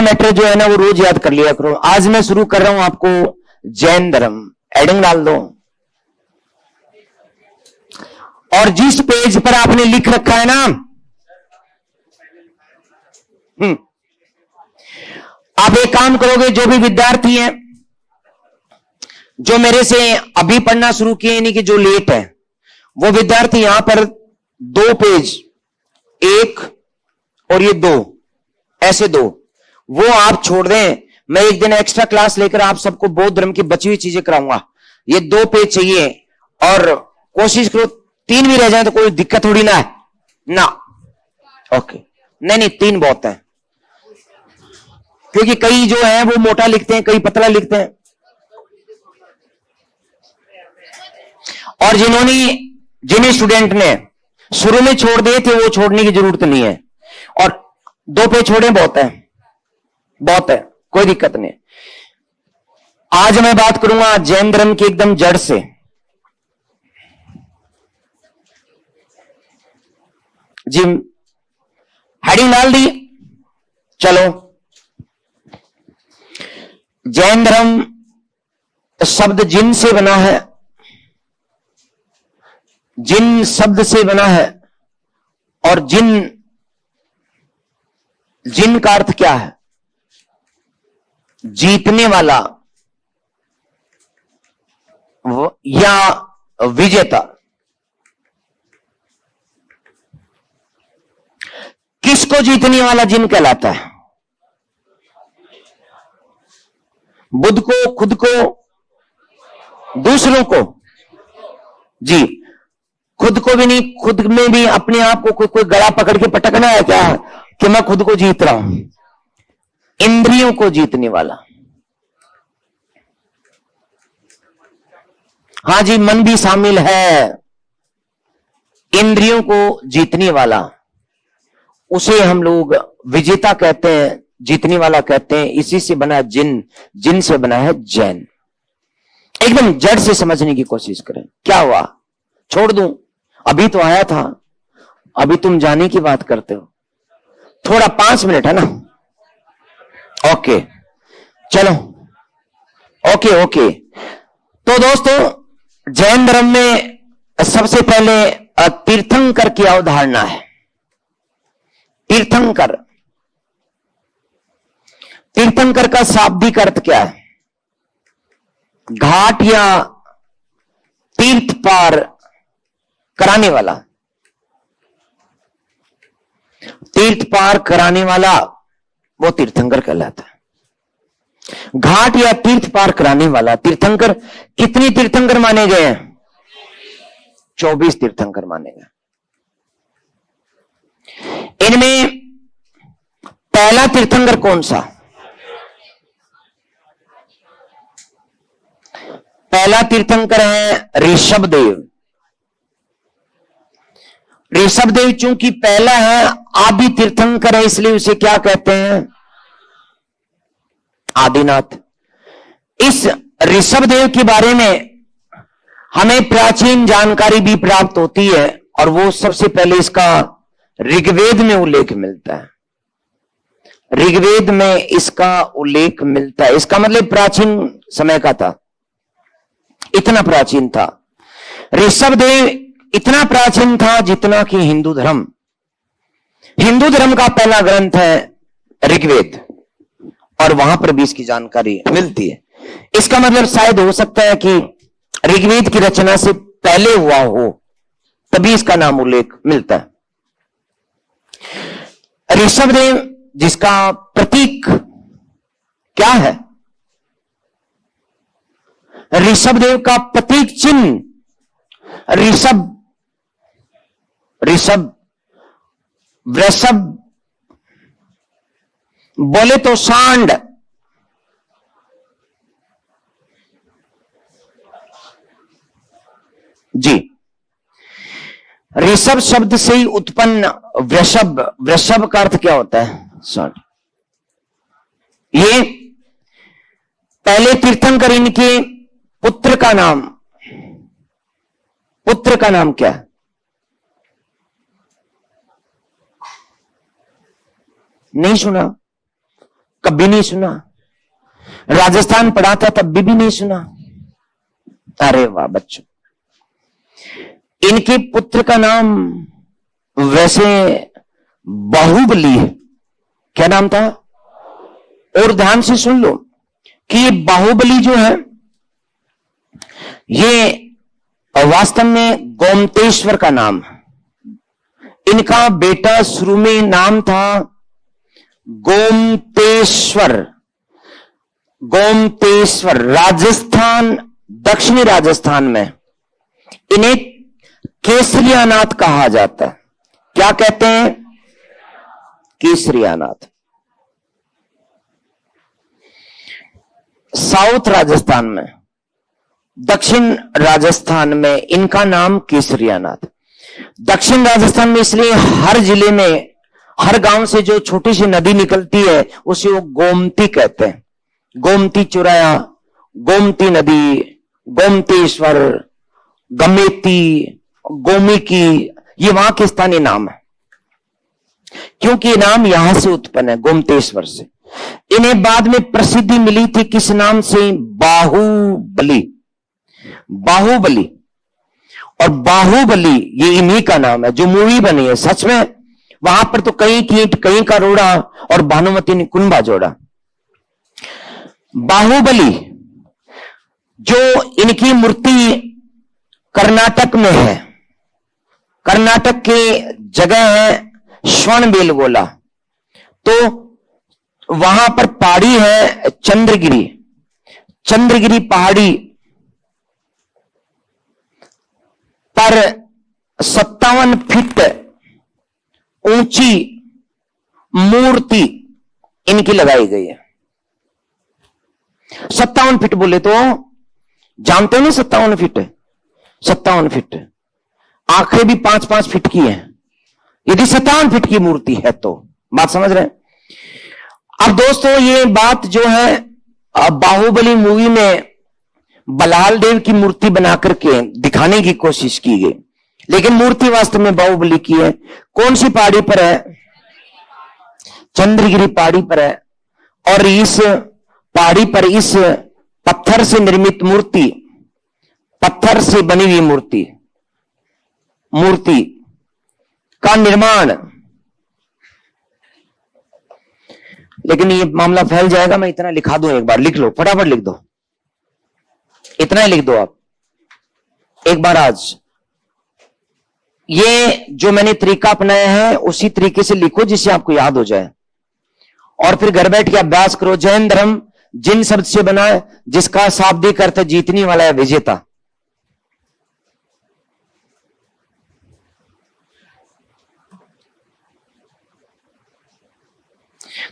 Matter जो है ना वो रोज याद कर लिया करो। आज मैं शुरू कर रहा हूं आपको जैन धर्म, एडिंग डाल दो। और जिस पेज पर आपने लिख रखा है ना, आप एक काम करोगे, जो भी विद्यार्थी हैं जो मेरे से अभी पढ़ना शुरू किए, यानी कि जो लेट है, वो विद्यार्थी यहां पर 2 पेज, 1 और ये 2, ऐसे 2, वो आप छोड़ दें। मैं एक दिन एक्स्ट्रा क्लास लेकर आप सबको बौद्ध धर्म की बची हुई चीजें कराऊंगा। ये 2 पेज चाहिए और कोशिश करो 3 भी रह जाए तो कोई दिक्कत थोड़ी ना है ना। ओके, नहीं 3 बहुत है, क्योंकि कई जो है वो मोटा लिखते हैं, कई पतला लिखते हैं। और जिन्हें स्टूडेंट ने शुरू में छोड़ दिए थे वो छोड़ने की जरूरत नहीं है, और 2 पेज छोड़े बहुत है, बहुत है, कोई दिक्कत नहीं। आज मैं बात करूंगा जैन धर्म की एकदम जड़ से। जी हेडिंग डाल दी, चलो। जैन धर्म शब्द जिन से बना है, जिन शब्द से बना है, और जिन का अर्थ क्या है? जीतने वाला या विजेता। किसको जीतने वाला जिन कहलाता है? बुद्ध को, खुद को, दूसरों को? जी, खुद को भी नहीं, खुद में भी अपने आप को कोई गला पकड़ के पटकना है क्या कि मैं खुद को जीत रहा हूं? इंद्रियों को जीतने वाला। हां जी, मन भी शामिल है। इंद्रियों को जीतने वाला, उसे हम लोग विजेता कहते हैं, जीतने वाला कहते हैं। इसी से बना जिन से बना है जैन। एकदम जड़ से समझने की कोशिश करें। क्या हुआ? छोड़ दूं? अभी तो आया था, अभी तुम जाने की बात करते हो। थोड़ा 5 मिनट है ना? ओके, चलो, ओके। तो दोस्तों, जैन धर्म में सबसे पहले तीर्थंकर की अवधारणा है। तीर्थंकर का शाब्दिक अर्थ क्या है? घाट या तीर्थ पार कराने वाला। तीर्थ पार कराने वाला वो तीर्थंकर कहलाता है। घाट या तीर्थ पार कराने वाला तीर्थंकर। कितने तीर्थंकर माने गए हैं? 24 तीर्थंकर माने गए। इनमें पहला तीर्थंकर कौन सा? पहला तीर्थंकर है ऋषभदेव। ऋषभदेव चूंकि पहला है, आदि तीर्थंकर है, इसलिए उसे क्या कहते हैं? आदिनाथ। इस ऋषभदेव के बारे में हमें प्राचीन जानकारी भी प्राप्त होती है, और वो सबसे पहले इसका ऋग्वेद में उल्लेख मिलता है। ऋग्वेद में इसका उल्लेख मिलता है। इसका मतलब प्राचीन समय का था, इतना प्राचीन था। ऋषभदेव इतना प्राचीन था जितना कि हिंदू धर्म का पहला ग्रंथ है ऋग्वेद, और वहां पर भी इसकी जानकारी मिलती है। इसका मतलब शायद हो सकता है कि ऋग्वेद की रचना से पहले हुआ हो, तभी इसका नाम उल्लेख मिलता है। ऋषभदेव, जिसका प्रतीक क्या है? ऋषभदेव का प्रतीक चिन्ह ऋषभ, वृषभ, बोले तो सांड। जी, ऋषभ शब्द से ही उत्पन्न वृषभ का अर्थ क्या होता है? सांड। ये पहले तीर्थंकर, इनके पुत्र का नाम क्या है? नहीं सुना? कभी नहीं सुना। राजस्थान पढ़ा था तब भी नहीं सुना। अरे वाह बच्चों, इनके पुत्र का नाम वैसे बाहुबली है। क्या नाम था? और ध्यान से सुन लो कि ये बाहुबली जो है ये वास्तव में गोमतेश्वर का नाम है। इनका बेटा शुरू में नाम था गोमतेश्वर। गोमतेश्वर राजस्थान, दक्षिणी राजस्थान में इन्हें केसरियानाथ कहा जाता है। क्या कहते हैं? केसरियानाथ। साउथ राजस्थान में, दक्षिण राजस्थान में इनका नाम केसरियानाथ। दक्षिण राजस्थान में इसलिए हर जिले में, हर गांव से जो छोटी सी नदी निकलती है उसे वो गोमती कहते हैं। गोमती चुराया, गोमती नदी, गोमतेश्वर, गमेती, गोमिकी, ये वहां के स्थानीय नाम है, क्योंकि ये नाम यहां से उत्पन्न है, गोमतेश्वर से। इन्हें बाद में प्रसिद्धि मिली थी किस नाम से? बाहुबली। बाहुबली। और बाहुबली ये इन्हीं का नाम है जो मूवी बनी है। सच में वहां पर तो कहीं कीट, कहीं का रोड़ा और भानुमति ने कुंभा जोड़ा। बाहुबली जो इनकी मूर्ति कर्नाटक में है, कर्नाटक के जगह है श्रवणबेलगोला, तो वहां पर पहाड़ी है चंद्रगिरी। चंद्रगिरी पहाड़ी पर 57 फीट ऊंची मूर्ति इनकी लगाई गई है। 57 फीट बोले तो जानते हो ना, 57 फीट, 57 फीट। आंखें भी 5-5 फीट की है। यदि 57 फीट की मूर्ति है तो बात समझ रहे हैं। अब दोस्तों ये बात जो है बाहुबली मूवी में बलाल देव की मूर्ति बना करके दिखाने की कोशिश की गई, लेकिन मूर्ति वास्तव में बाहुबली की है। कौन सी पहाड़ी पर है? चंद्रगिरी पहाड़ी पर है। और इस पहाड़ी पर इस पत्थर से निर्मित मूर्ति, पत्थर से बनी हुई मूर्ति का निर्माण, लेकिन ये मामला फैल जाएगा। मैं इतना लिखा दूं, एक बार लिख लो, फटाफट लिख दो, इतना ही लिख दो आप एक बार आज। ये जो मैंने तरीका अपनाया है उसी तरीके से लिखो जिससे आपको याद हो जाए, और फिर घर बैठ के अभ्यास करो। जैन धर्म जिन शब्द से बना है, जिसका शाब्दिक अर्थ जीतने वाला है, विजेता।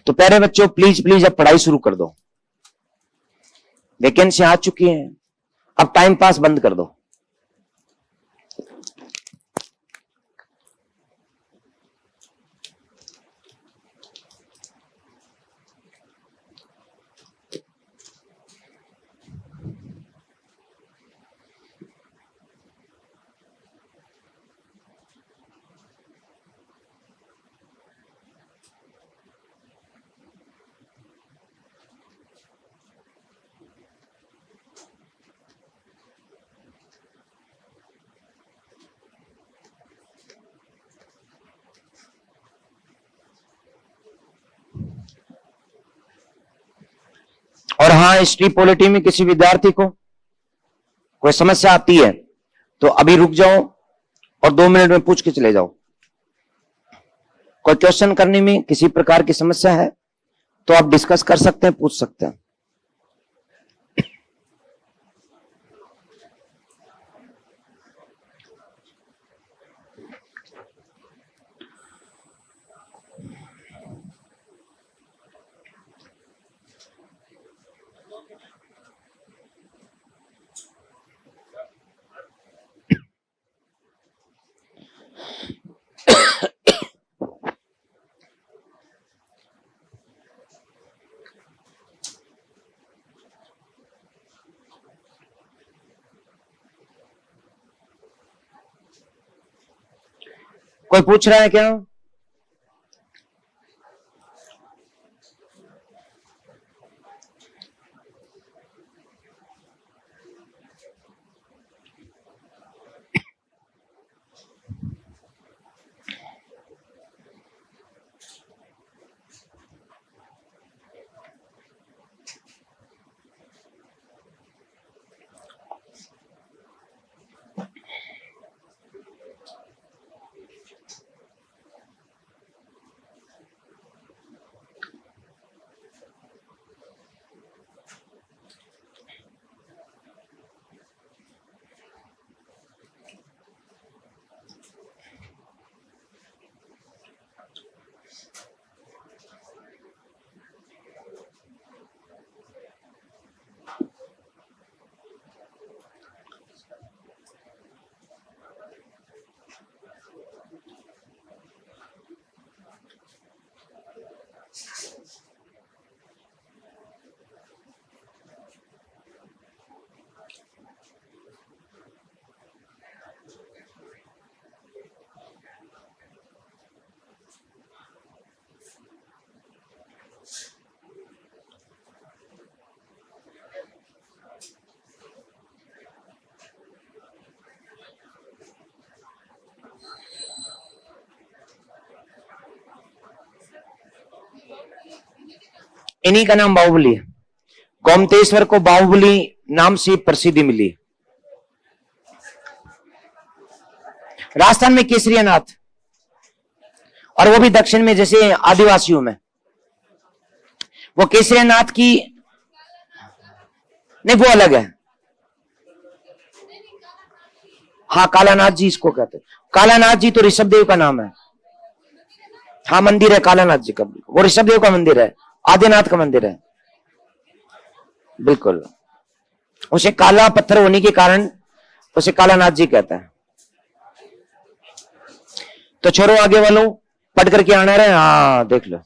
तो प्यारे बच्चों प्लीज प्लीज अब पढ़ाई शुरू कर दो। वैकेंसी आ चुकी है, अब टाइम पास बंद कर दो। और हाँ, हिस्ट्री पॉलिटी में किसी विद्यार्थी को कोई समस्या आती है तो अभी रुक जाओ और 2 मिनट में पूछ के चले जाओ। कोई क्वेश्चन करने में किसी प्रकार की समस्या है तो आप डिस्कस कर सकते हैं, पूछ सकते हैं। कोई पूछ रहा है क्या? इन्हीं का नाम बाहुबली। गोमतेश्वर को बाहुबली नाम से प्रसिद्धि मिली। राजस्थान में केसरियानाथ, और वो भी दक्षिण में, जैसे आदिवासियों में। वो केसरियानाथ की नहीं, वो अलग है। हाँ, कालानाथ जी इसको कहते हैं। कालानाथ जी तो ऋषभ देव का नाम है। हाँ, मंदिर है कालानाथ जी का, वो ऋषभ देव का मंदिर है, आदिनाथ का मंदिर है। बिल्कुल, उसे काला पत्थर होने के कारण उसे कालानाथ जी कहता है। तो छोड़ो आगे वालों, पढ़ करके आना रहे। हाँ देख लो।